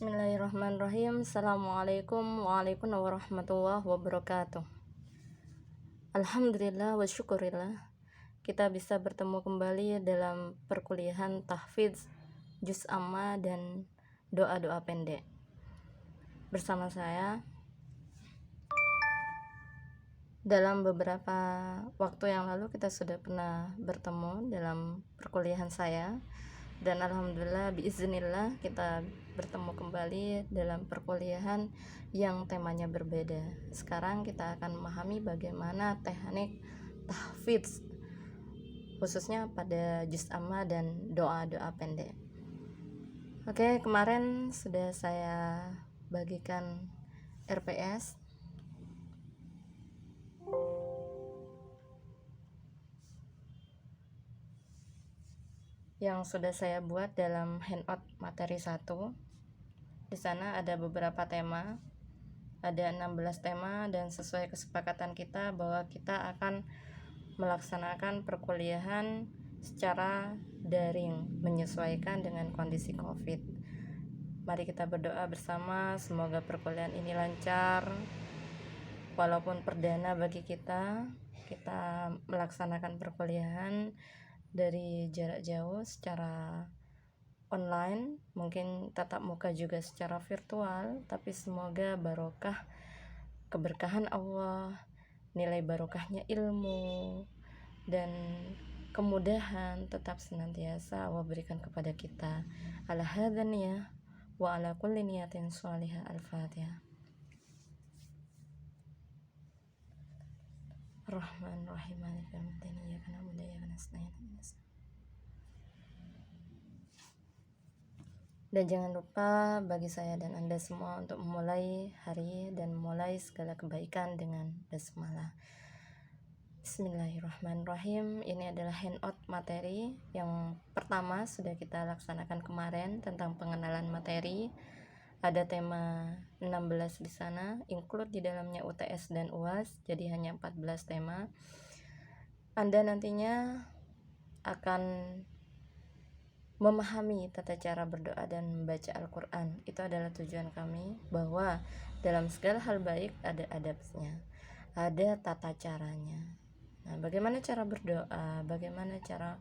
Bismillahirrahmanirrahim. Assalamualaikum warahmatullahi wabarakatuh. Alhamdulillah wa syukurillah, kita bisa bertemu kembali dalam perkuliahan tahfidz juz amma dan doa-doa pendek bersama saya. Dalam beberapa waktu yang lalu kita sudah pernah bertemu dalam perkuliahan saya, dan alhamdulillah biiznillah kita bertemu kembali dalam perkuliahan yang temanya berbeda. Sekarang kita akan memahami bagaimana teknik tahfidz khususnya pada juz amma dan doa-doa pendek. Oke, kemarin sudah saya bagikan RPS yang sudah saya buat dalam handout materi 1. Di sana ada beberapa tema, ada 16 tema, dan sesuai kesepakatan kita bahwa kita akan melaksanakan perkuliahan secara daring menyesuaikan dengan kondisi COVID. Mari kita berdoa bersama, semoga perkuliahan ini lancar. Walaupun perdana bagi kita melaksanakan perkuliahan dari jarak jauh secara online, mungkin tatap muka juga secara virtual, tapi semoga barokah keberkahan Allah, nilai barokahnya ilmu, dan kemudahan tetap senantiasa Allah berikan kepada kita. Ala hadzan ya wa ala kulli niyatin shalihah. Al-Fatihah. Rahman-Rahim, Maliki yaumiddin, iyyaka na'budu wa iyyaka nasta'in. Dan jangan lupa bagi saya dan Anda semua untuk memulai hari dan memulai segala kebaikan dengan basmalah. Bismillahirrahmanirrahim. Ini adalah handout materi yang pertama sudah kita laksanakan kemarin tentang pengenalan materi. Ada tema 16 di sana, include di dalamnya UTS dan UAS, jadi hanya 14 tema. Anda nantinya akan memahami tata cara berdoa dan membaca Al-Quran. Itu adalah tujuan kami, bahwa dalam segala hal baik ada adabnya, ada tata caranya. Nah, bagaimana cara berdoa, bagaimana cara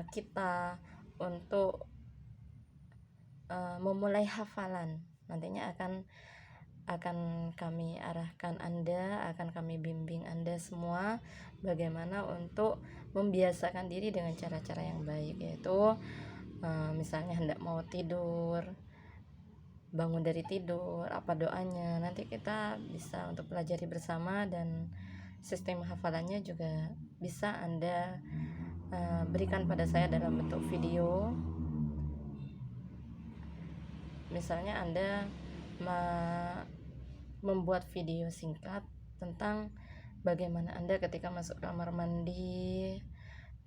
kita untuk memulai hafalan, nantinya akan kami arahkan Anda, akan kami bimbing Anda semua bagaimana untuk membiasakan diri dengan cara-cara yang baik, yaitu misalnya hendak mau tidur, bangun dari tidur, apa doanya, nanti kita bisa untuk pelajari bersama, dan sistem hafalannya juga bisa Anda berikan pada saya dalam bentuk video. Misalnya Anda membuat video singkat tentang bagaimana Anda ketika masuk kamar mandi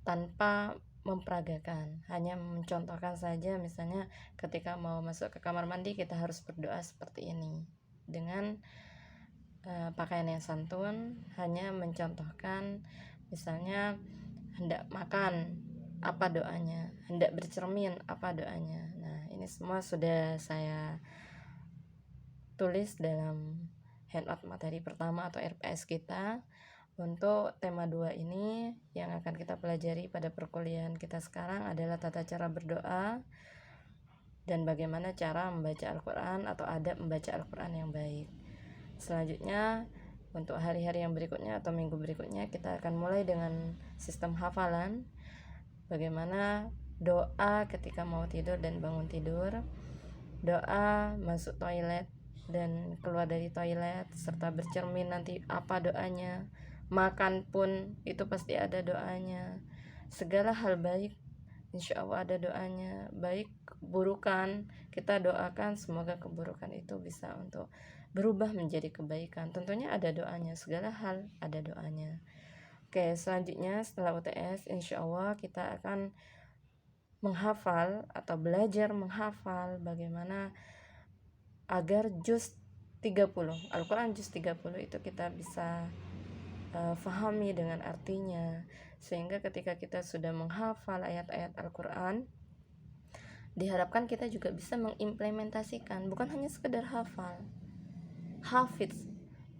tanpa memperagakan, hanya mencontohkan saja. Misalnya ketika mau masuk ke kamar mandi kita harus berdoa seperti ini dengan pakaian yang santun, hanya mencontohkan. Misalnya hendak makan, apa doanya, hendak bercermin, apa doanya. Nah, ini semua sudah saya tulis dalam handout materi pertama atau RPS kita. Untuk tema 2 ini yang akan kita pelajari pada perkuliahan kita sekarang adalah tata cara berdoa dan bagaimana cara membaca Al-Quran atau adab membaca Al-Quran yang baik. Selanjutnya untuk hari-hari yang berikutnya atau minggu berikutnya kita akan mulai dengan sistem hafalan, bagaimana doa ketika mau tidur dan bangun tidur, doa masuk toilet dan keluar dari toilet, serta bercermin nanti apa doanya, makan pun itu pasti ada doanya. Segala hal baik insya Allah ada doanya, baik keburukan kita doakan semoga keburukan itu bisa untuk berubah menjadi kebaikan, tentunya ada doanya, segala hal ada doanya. Oke, selanjutnya setelah UTS insya Allah kita akan menghafal atau belajar menghafal bagaimana agar juz 30 Al-Quran juz 30 itu kita bisa fahami dengan artinya, sehingga ketika kita sudah menghafal ayat-ayat Al-Quran diharapkan kita juga bisa mengimplementasikan, bukan hanya sekedar hafiz,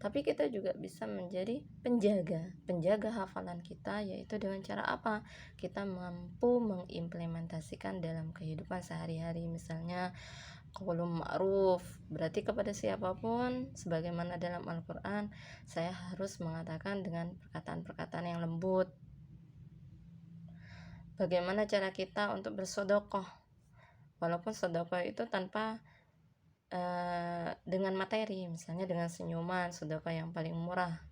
tapi kita juga bisa menjadi penjaga hafalan kita, yaitu dengan cara apa? Kita mampu mengimplementasikan dalam kehidupan sehari-hari. Misalnya qaulun ma'ruf, berarti kepada siapapun, sebagaimana dalam Al-Quran, saya harus mengatakan dengan perkataan-perkataan yang lembut. Bagaimana cara kita untuk bersedekah, walaupun sedekah itu tanpa dengan materi, misalnya dengan senyuman, sedekah yang paling murah.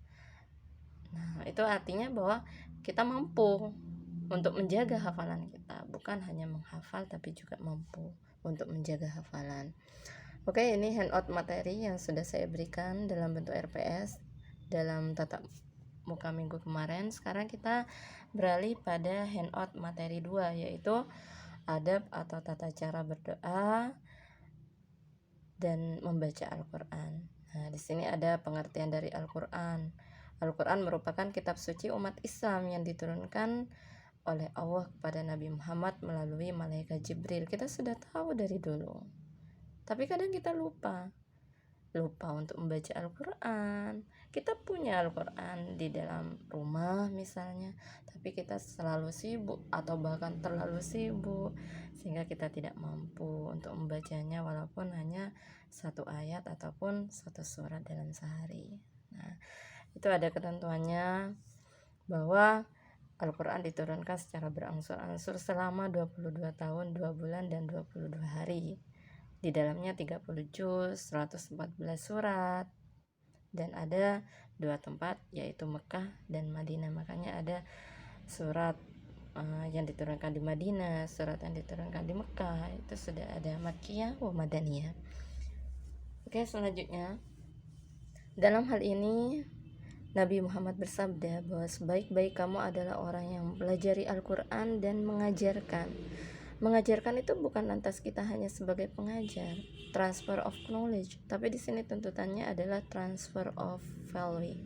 Nah, itu artinya bahwa kita mampu untuk menjaga hafalan kita, bukan hanya menghafal tapi juga mampu untuk menjaga hafalan. Oke, ini handout materi yang sudah saya berikan dalam bentuk RPS dalam tatap muka minggu kemarin. Sekarang kita beralih pada handout materi 2, yaitu adab atau tata cara berdoa dan membaca Al-Quran. Nah, di sini ada pengertian dari Al-Quran. Al-Quran merupakan kitab suci umat Islam yang diturunkan oleh Allah kepada Nabi Muhammad melalui malaikat Jibril. Kita sudah tahu dari dulu, tapi kadang kita lupa untuk membaca Al-Quran. Kita punya Al-Quran di dalam rumah misalnya, tapi kita selalu sibuk atau bahkan terlalu sibuk sehingga kita tidak mampu untuk membacanya walaupun hanya satu ayat ataupun satu surat dalam sehari. Nah, itu ada ketentuannya bahwa Al-Quran diturunkan secara berangsur-angsur selama 22 tahun, 2 bulan, dan 22 hari. Di dalamnya 30 juz, 114 surat, dan ada 2 tempat, yaitu Mekah dan Madinah. Makanya ada surat yang diturunkan di Madinah, surat yang diturunkan di Mekah, itu sudah ada Makkiyah wa Madaniyah. Oke, selanjutnya, dalam hal ini Nabi Muhammad bersabda bahwa sebaik-baik kamu adalah orang yang mempelajari Al-Quran dan mengajarkan. Mengajarkan itu bukan lantas kita hanya sebagai pengajar, transfer of knowledge, tapi di sini tuntutannya adalah transfer of value.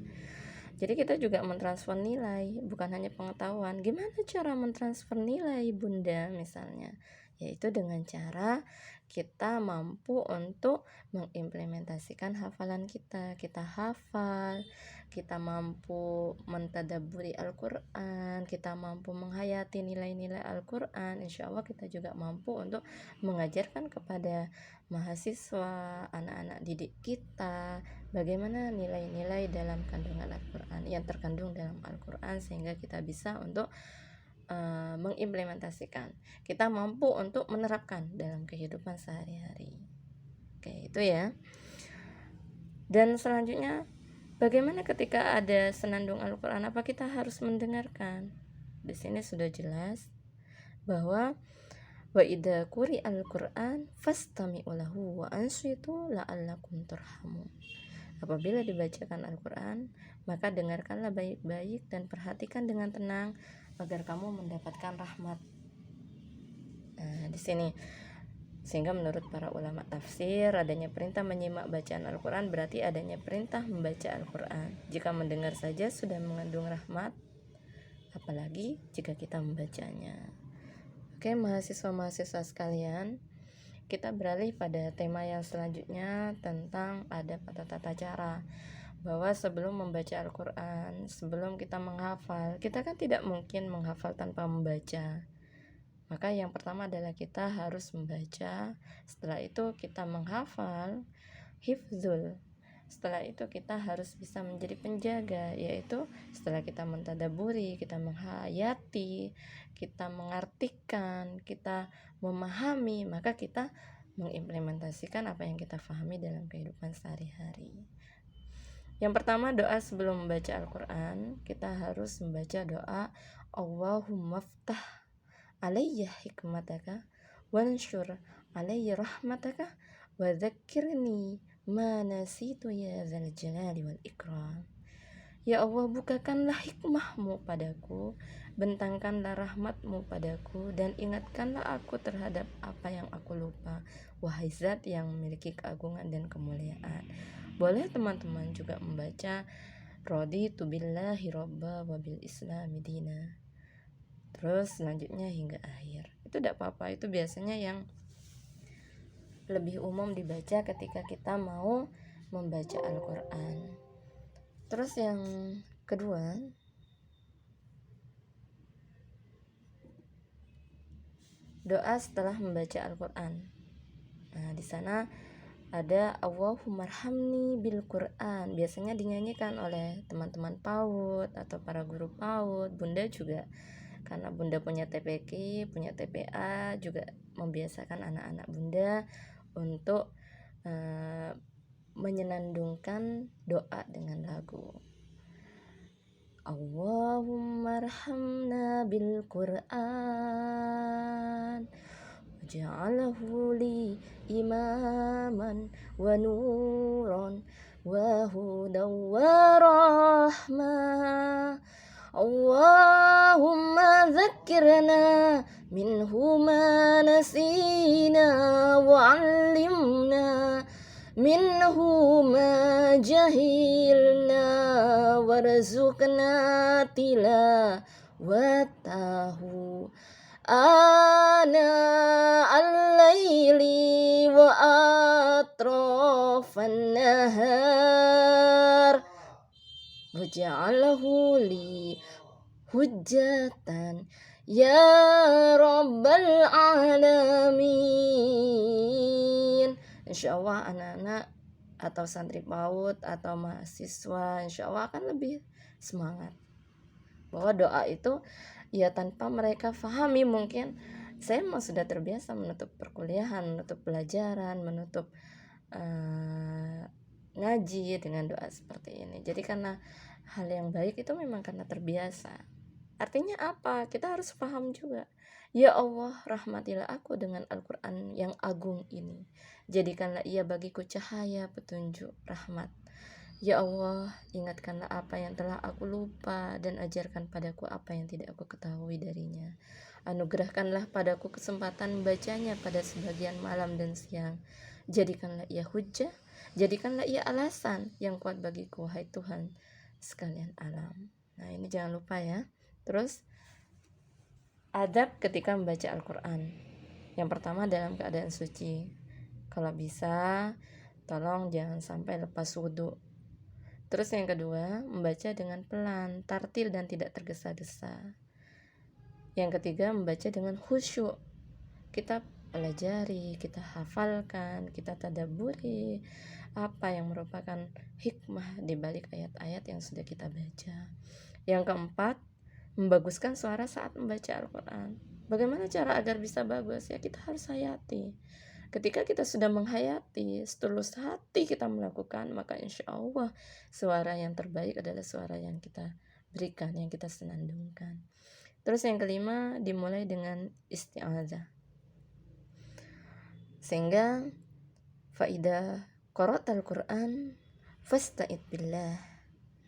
Jadi kita juga mentransfer nilai, bukan hanya pengetahuan. Gimana cara mentransfer nilai, Bunda, misalnya? Yaitu dengan cara kita mampu untuk mengimplementasikan hafalan kita. Kita hafal, kita mampu mentadabburi Al-Quran, kita mampu menghayati nilai-nilai Al-Quran. Insya Allah kita juga mampu untuk mengajarkan kepada mahasiswa, anak-anak didik kita, bagaimana nilai-nilai dalam kandungan Al-Quran, yang terkandung dalam Al-Quran, sehingga kita bisa untuk mengimplementasikan, kita mampu untuk menerapkan dalam kehidupan sehari-hari. Oke, itu ya. Dan selanjutnya, bagaimana ketika ada senandung Al-Quran, apa kita harus mendengarkan? Di sini sudah jelas bahwa wa idza quri'al Qur'an fastami'u lahu wa ansitu la'allakum turhamun. Apabila dibacakan Al-Quran, maka dengarkanlah baik-baik dan perhatikan dengan tenang agar kamu mendapatkan rahmat. Nah, di sini sehingga menurut para ulama tafsir, adanya perintah menyimak bacaan Al-Quran berarti adanya perintah membaca Al-Quran. Jika mendengar saja sudah mengandung rahmat, apalagi jika kita membacanya. Oke, mahasiswa-mahasiswa sekalian, kita beralih pada tema yang selanjutnya tentang adab atau tata cara. Bahwa sebelum membaca Al-Quran, sebelum kita menghafal, kita kan tidak mungkin menghafal tanpa membaca. Maka yang pertama adalah kita harus membaca. Setelah itu kita menghafal, hifzul. Setelah itu kita harus bisa menjadi penjaga, yaitu setelah kita mentadaburi, kita menghayati, kita mengartikan, kita memahami, maka kita mengimplementasikan apa yang kita pahami dalam kehidupan sehari-hari. Yang pertama, doa sebelum membaca Al-Quran, kita harus membaca doa Allahumma ftah alayya hikmataka wanshur alayya rahmataka wa dzakirni ma nasitu ya dzal jalali wal ikram. Ya Allah, bukakanlah hikmahmu padaku, bentangkanlah rahmatmu padaku, dan ingatkanlah aku terhadap apa yang aku lupa, wahai zat yang memiliki keagungan dan kemuliaan. Boleh teman-teman juga membaca raditu billahi robba wa bil islami dina, terus selanjutnya hingga akhir. Itu tidak apa-apa, itu biasanya yang lebih umum dibaca ketika kita mau membaca Al-Quran. Terus yang kedua, doa setelah membaca Al-Quran. Nah, di sana ada Allahummarhamni bil Quran. Biasanya dinyanyikan oleh teman-teman PAUD atau para guru PAUD. Bunda juga, karena Bunda punya TPQ, punya TPA, juga membiasakan anak-anak Bunda untuk menyenandungkan doa dengan lagu. Allahummarhamna bil Quran waj'alhu li imaman wa nuran wa hudan wa rahmah. Allahumma dzakkirna minhu ma nasina wa 'allimna minhu ma jahilna warzuqna tilawatahu ana al-laili wa atrafan nahar waj'alhu li hujjatan ya rabbal alamin. Insya Allah anak-anak atau santri PAUD atau mahasiswa insya Allah akan lebih semangat, bahwa doa itu ya tanpa mereka pahami, mungkin saya memang sudah terbiasa menutup perkuliahan, menutup pelajaran, menutup ngaji dengan doa seperti ini. Jadi karena hal yang baik itu memang karena terbiasa. Artinya apa? Kita harus paham juga. Ya Allah, rahmatilah aku dengan Al-Quran yang agung ini. Jadikanlah ia bagiku cahaya, petunjuk, rahmat. Ya Allah, ingatkanlah apa yang telah aku lupa dan ajarkan padaku apa yang tidak aku ketahui darinya. Anugerahkanlah padaku kesempatan membacanya pada sebagian malam dan siang. Jadikanlah ia hujjah, jadikanlah ia alasan yang kuat bagiku, hai Tuhan sekalian alam. Nah, ini jangan lupa ya. Terus adab ketika membaca Al-Quran. Yang pertama, dalam keadaan suci. Kalau bisa, tolong jangan sampai lepas wudhu. Terus yang kedua, membaca dengan pelan, tartil dan tidak tergesa-gesa. Yang ketiga, membaca dengan khusyuk. Kita pelajari, kita hafalkan, kita tadabburi apa yang merupakan hikmah di balik ayat-ayat yang sudah kita baca. Yang keempat, membaguskan suara saat membaca Al-Quran. Bagaimana cara agar bisa bagus? Ya kita harus hayati. Ketika kita sudah menghayati, setulus hati kita melakukan, maka insya Allah suara yang terbaik adalah suara yang kita berikan, yang kita senandungkan. Terus yang kelima, dimulai dengan isti'adzah. Sehingga faidah qara'tal Quran fasta'id billah.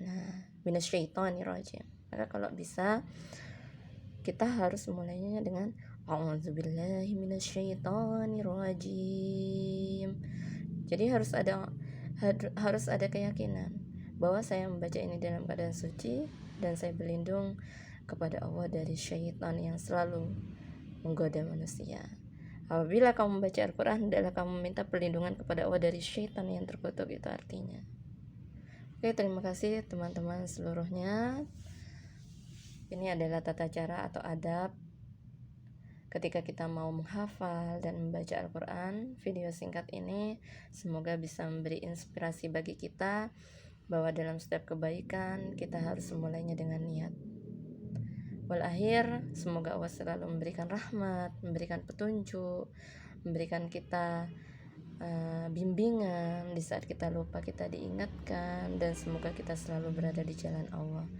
Nah, minasyaitonir rajim. Maka kalau bisa kita harus mulainya dengan a'udzubillahi minasyaitonir rajim. Jadi harus ada keyakinan bahwa saya membaca ini dalam keadaan suci dan saya berlindung kepada Allah dari syaitan yang selalu menggoda manusia. Apabila kamu membaca Al-Quran, hendaklah kamu meminta perlindungan kepada Allah dari syaitan yang terkutuk, itu artinya. Oke, terima kasih teman-teman seluruhnya. Ini adalah tata cara atau adab ketika kita mau menghafal dan membaca Al-Quran. Video singkat ini semoga bisa memberi inspirasi bagi kita bahwa dalam setiap kebaikan kita harus memulainya dengan niat. Walakhir, semoga Allah selalu memberikan rahmat, memberikan petunjuk, memberikan kita bimbingan di saat kita lupa, kita diingatkan, dan semoga kita selalu berada di jalan Allah.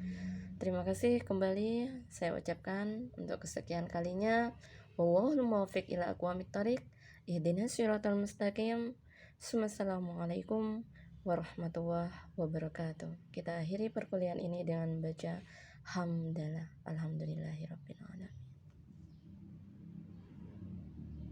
Terima kasih kembali saya ucapkan untuk kesekian kalinya. Wallahul muwaffiq ila aqwamit thoriq. Ihdinas siratal mustaqim. Assalamualaikum warahmatullahi wabarakatuh. Kita akhiri perkuliahan ini dengan membaca hamdalah, alhamdulillahirabbil alamin.